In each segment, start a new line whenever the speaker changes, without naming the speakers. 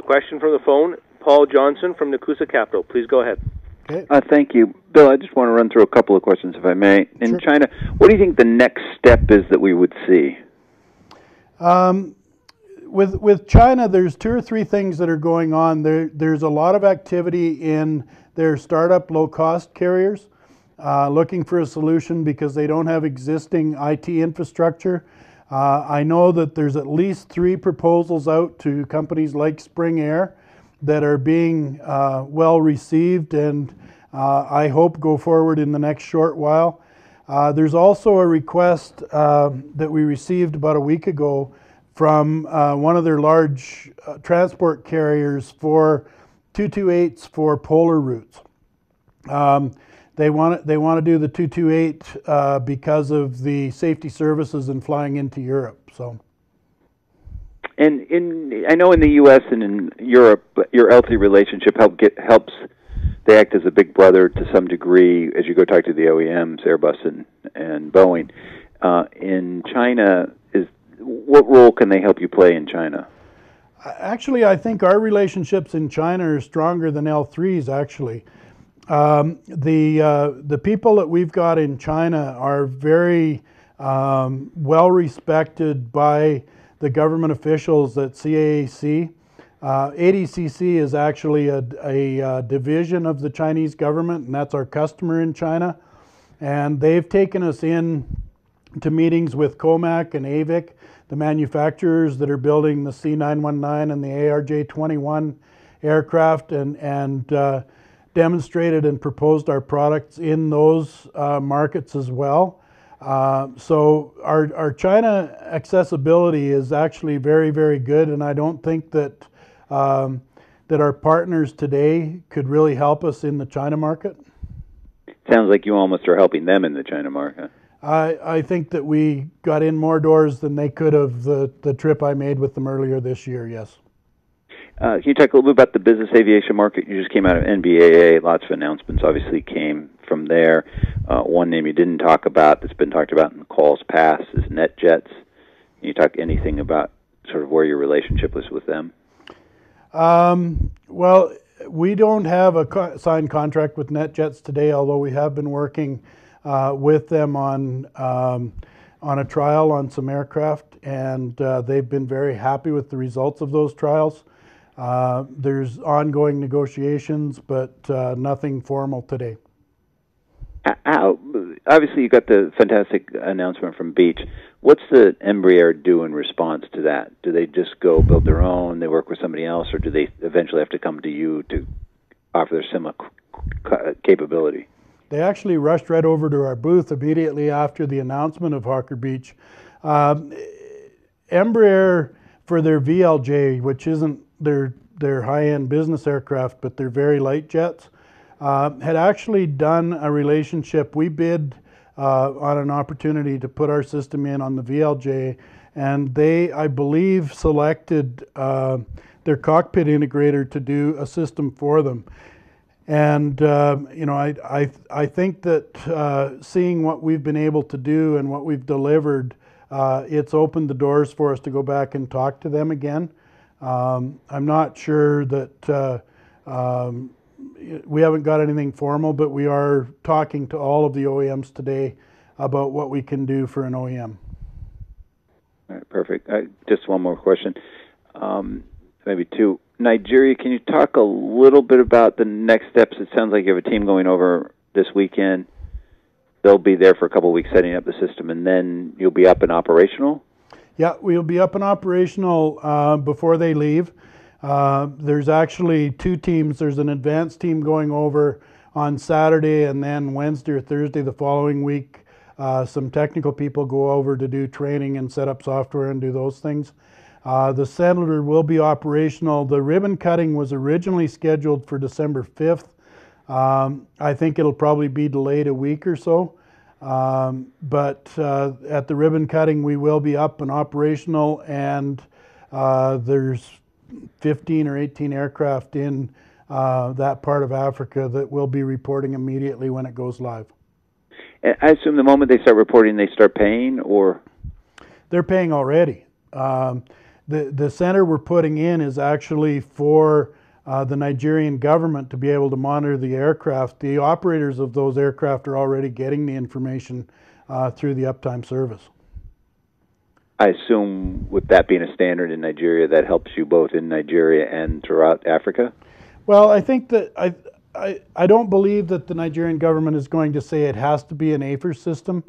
question from the phone. Paul Johnson from Nakusa Capital. Please go ahead.
Okay.
Thank you. Bill, I just want to run through a couple of questions, if I may. In China, what do you think the next step is that we would see?
With China, there's 2 or 3 things that are going on. There's a lot of activity in their startup low-cost carriers looking for a solution because they don't have existing IT infrastructure. I know that there's at least 3 proposals out to companies like Spring Air that are being well received and I hope go forward in the next short while. There's also a request that we received about a week ago from one of their large transport carriers for 228s for polar routes. They want to do the 228 because of the safety services and flying into Europe. So.
And I know in the U.S. and in Europe, your LT relationship helps. They act as a big brother to some degree as you go talk to the OEMs, Airbus and Boeing. In China, what role can they help you play in China?
Actually, I think our relationships in China are stronger than L3's. Actually, the people that we've got in China are very well respected by the government officials at CAAC. ADCC is actually a division of the Chinese government, and that's our customer in China. And they've taken us in to meetings with COMAC and AVIC, the manufacturers that are building the C919 and the ARJ21 aircraft, and demonstrated and proposed our products in those markets as well. So our China accessibility is actually very, very good, and I don't think that that our partners today could really help us in the China market.
Sounds like you almost are helping them in the China market.
I think that we got in more doors than they could have the trip I made with them earlier this year, yes.
Can you talk a little bit about the business aviation market? You just came out of NBAA. Lots of announcements obviously came from there. One name you didn't talk about that's been talked about in the calls past is NetJets. Can you talk anything about sort of where your relationship was with them?
Well, we don't have a signed contract with NetJets today, although we have been working with them on a trial on some aircraft, and they've been very happy with the results of those trials. There's ongoing negotiations, but nothing formal today.
Obviously, you got the fantastic announcement from Beech. What's the Embraer do in response to that? Do they just go build their own, they work with somebody else, or do they eventually have to come to you to offer their similar capability?
They actually rushed right over to our booth immediately after the announcement of Hawker Beech. Embraer, for their VLJ, which isn't their high-end business aircraft, but they're very light jets, had actually done a relationship. We bid on an opportunity to put our system in on the VLJ, and they, I believe, selected their cockpit integrator to do a system for them. And you know, I think that seeing what we've been able to do and what we've delivered, it's opened the doors for us to go back and talk to them again. I'm not sure that we haven't got anything formal, but we are talking to all of the OEMs today about what we can do for an OEM.
All right, perfect. Just one more question, maybe two. Nigeria, can you talk a little bit about the next steps? It sounds like you have a team going over this weekend. They'll be there for a couple of weeks setting up the system, and then you'll be up and operational?
Yeah, we'll be up and operational before they leave. There's actually 2 teams. There's an advanced team going over on Saturday, and then Wednesday or Thursday the following week, some technical people go over to do training and set up software and do those things. The settler will be operational. The ribbon cutting was originally scheduled for December 5th. I think it'll probably be delayed a week or so. But at the ribbon cutting, we will be up and operational, and there's 15 or 18 aircraft in that part of Africa that will be reporting immediately when it goes live.
I assume the moment they start reporting, they start paying, or?
They're paying already. The center we're putting in is actually for the Nigerian government to be able to monitor the aircraft. The operators of those aircraft are already getting the information through the uptime service.
I assume, with that being a standard in Nigeria, that helps you both in Nigeria and throughout Africa?
Well, I think that I don't believe that the Nigerian government is going to say it has to be an AFIR system.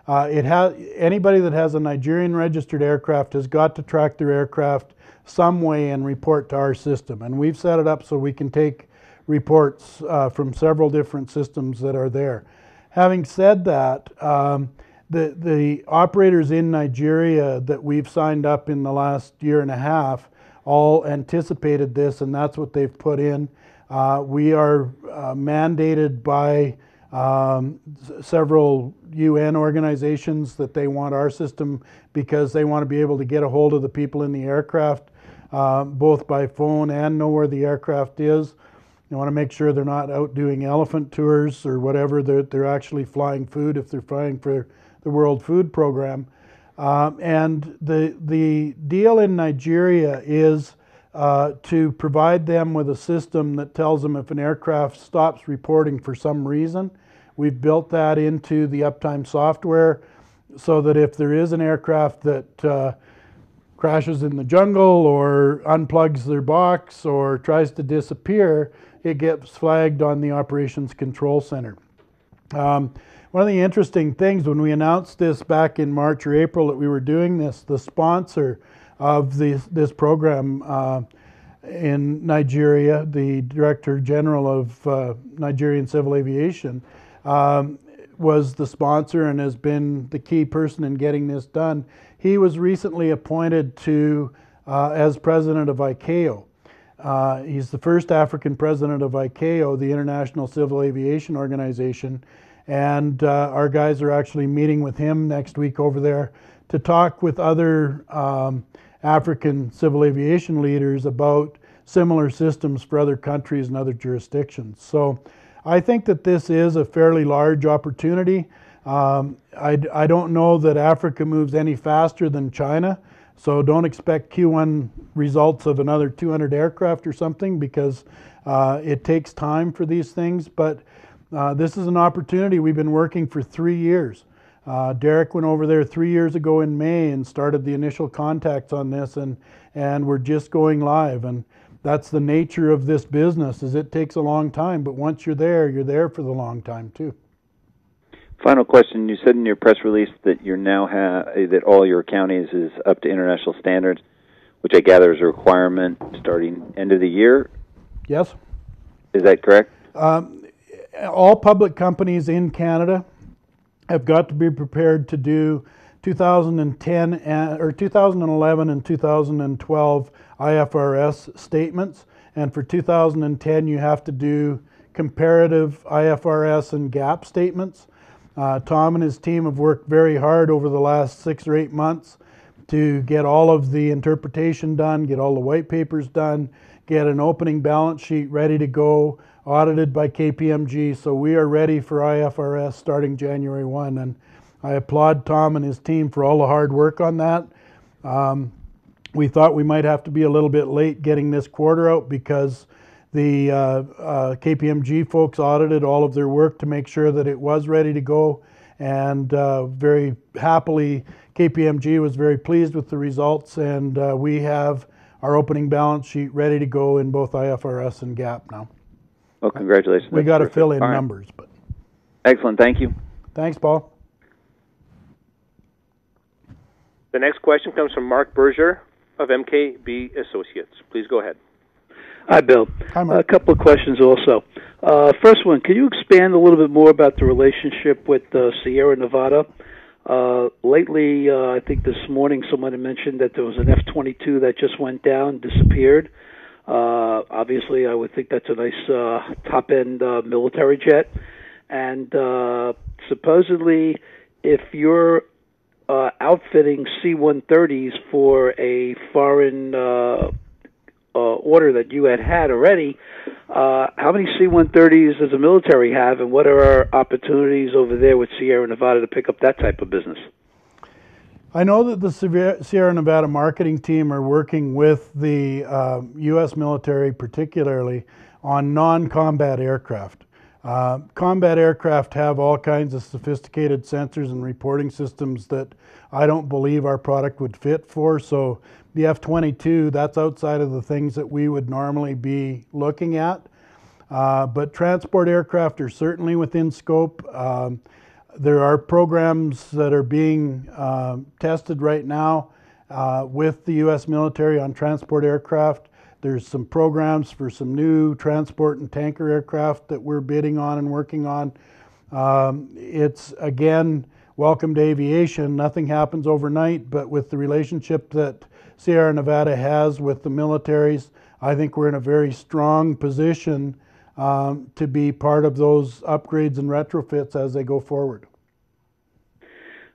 Anybody that has a Nigerian registered aircraft has got to track their aircraft some way and report to our system. And we've set it up so we can take reports from several different systems that are there. Having said that, the operators in Nigeria that we've signed up in the last year and a half all anticipated this, and that's what they've put in. We are mandated by several UN organizations that they want our system because they want to be able to get a hold of the people in the aircraft, both by phone and know where the aircraft is. They want to make sure they're not out doing elephant tours or whatever. They're actually flying food if they're flying for the World Food Program. And the deal in Nigeria is to provide them with a system that tells them if an aircraft stops reporting for some reason. We've built that into the uptime software so that if there is an aircraft that crashes in the jungle or unplugs their box or tries to disappear, it gets flagged on the operations control center. One of the interesting things when we announced this back in March or April that we were doing this, the sponsor of this program in Nigeria, the Director General of Nigerian Civil Aviation, was the sponsor and has been the key person in getting this done. He was recently appointed to as president of ICAO. He's the first African president of ICAO, the International Civil Aviation Organization, and our guys are actually meeting with him next week over there to talk with other African civil aviation leaders about similar systems for other countries and other jurisdictions. So I think that this is a fairly large opportunity. I don't know that Africa moves any faster than China, so don't expect Q1 results of another 200 aircraft or something because it takes time for these things. But this is an opportunity. We've been working for 3 years. Derek went over there 3 years ago in May and started the initial contacts on this, and we're just going live. And that's the nature of this business, is it takes a long time, but once you're there for the long time too.
Final question. You said in your press release that you now that all your counties is up to international standards, which I gather is a requirement starting end of the year.
Yes.
Is that correct?
All public companies in Canada have got to be prepared to do 2010 or 2011 and 2012 IFRS statements, and for 2010 you have to do comparative IFRS and GAAP statements. Tom and his team have worked very hard over the last 6 or 8 months to get all of the interpretation done, get all the white papers done, get an opening balance sheet ready to go, audited by KPMG, so we are ready for IFRS starting January 1. And I applaud Tom and his team for all the hard work on that. We thought we might have to be a little bit late getting this quarter out because the KPMG folks audited all of their work to make sure that it was ready to go. And very happily, KPMG was very pleased with the results, and we have our opening balance sheet ready to go in both IFRS and GAAP now.
Well, congratulations.
We got to fill in numbers. But
excellent. Thank you.
Thanks, Paul.
The next question comes from Mark Berger of MKB Associates. Please go ahead.
Hi, Bill.
Hi, Mark.
A couple of questions also. First one, can you expand a little bit more about the relationship with Sierra Nevada? Lately, I think this morning someone had mentioned that there was an F-22 that just went down, disappeared. Obviously, I would think that's a nice top-end military jet. And supposedly, if you're outfitting C-130s for a foreign order that you had already, how many C-130s does the military have, and what are our opportunities over there with Sierra Nevada to pick up that type of business?
I know that the Sierra Nevada marketing team are working with the U.S. military, particularly on non-combat aircraft. Combat aircraft have all kinds of sophisticated sensors and reporting systems that I don't believe our product would fit for. So the F-22, that's outside of the things that we would normally be looking at. But transport aircraft are certainly within scope. There are programs that are being tested right now with the U.S. military on transport aircraft. There's some programs for some new transport and tanker aircraft that we're bidding on and working on. It's, again, welcome to aviation. Nothing happens overnight, but with the relationship that Sierra Nevada has with the militaries, I think we're in a very strong position to be part of those upgrades and retrofits as they go forward.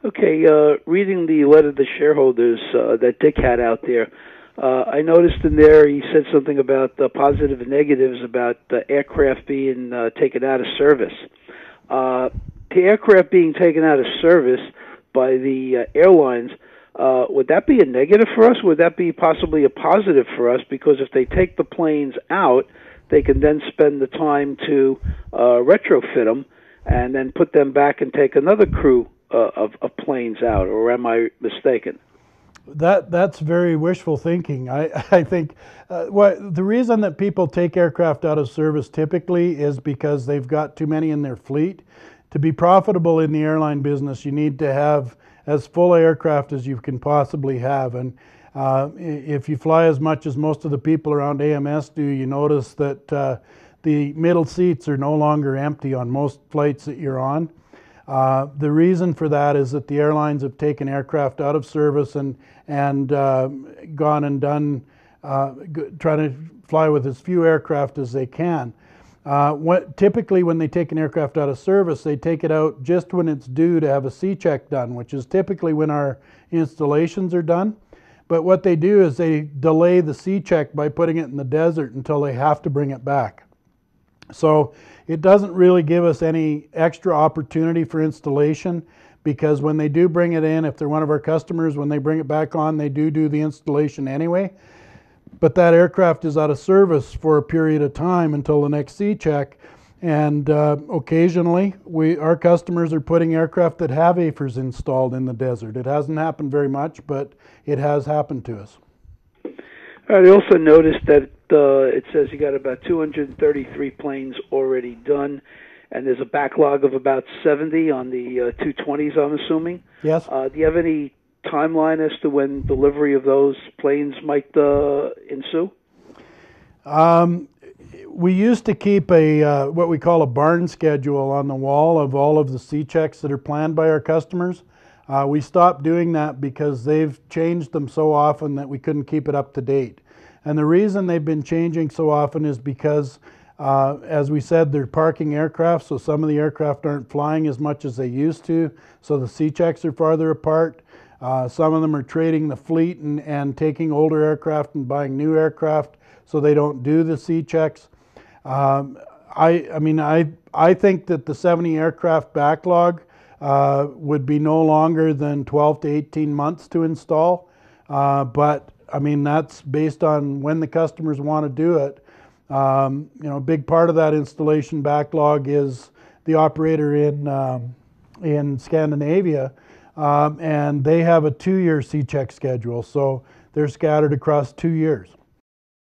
Okay, reading the letter to shareholders that Dick had out there, I noticed in there he said something about the positive and negatives about the aircraft being taken out of service. The aircraft being taken out of service by the airlines, would that be a negative for us? Would that be possibly a positive for us? Because if they take the planes out, they can then spend the time to retrofit them and then put them back and take another crew of planes out, or am I mistaken?
That's very wishful thinking. I think the reason that people take aircraft out of service typically is because they've got too many in their fleet. To be profitable in the airline business, you need to have as full aircraft as you can possibly have. And if you fly as much as most of the people around AMS do, you notice that the middle seats are no longer empty on most flights that you're on. The reason for that is that the airlines have taken aircraft out of service and gone and done, trying to fly with as few aircraft as they can. Typically when they take an aircraft out of service, they take it out just when it's due to have a C-check done, which is typically when our installations are done. But what they do is they delay the C-check by putting it in the desert until they have to bring it back. So it doesn't really give us any extra opportunity for installation, because when they do bring it in, if they're one of our customers, when they bring it back on, they do the installation anyway. But that aircraft is out of service for a period of time until the next C-check. And occasionally, our customers are putting aircraft that have AFIRS installed in the desert. It hasn't happened very much, but it has happened to us.
I also noticed that it says you got about 233 planes already done, and there's a backlog of about 70 on the 220s, I'm assuming.
Yes.
Do you have any timeline as to when delivery of those planes might ensue?
We used to keep a what we call a barn schedule on the wall of all of the C-checks that are planned by our customers. We stopped doing that because they've changed them so often that we couldn't keep it up to date. And the reason they've been changing so often is because, as we said, they're parking aircraft, so some of the aircraft aren't flying as much as they used to, so the C-checks are farther apart. Some of them are trading the fleet and taking older aircraft and buying new aircraft, so they don't do the C-checks. I think that the 70 aircraft backlog would be no longer than 12 to 18 months to install. But I mean, that's based on when the customers want to do it. A big part of that installation backlog is the operator in Scandinavia, and they have a 2-year C-check schedule, so they're scattered across 2 years.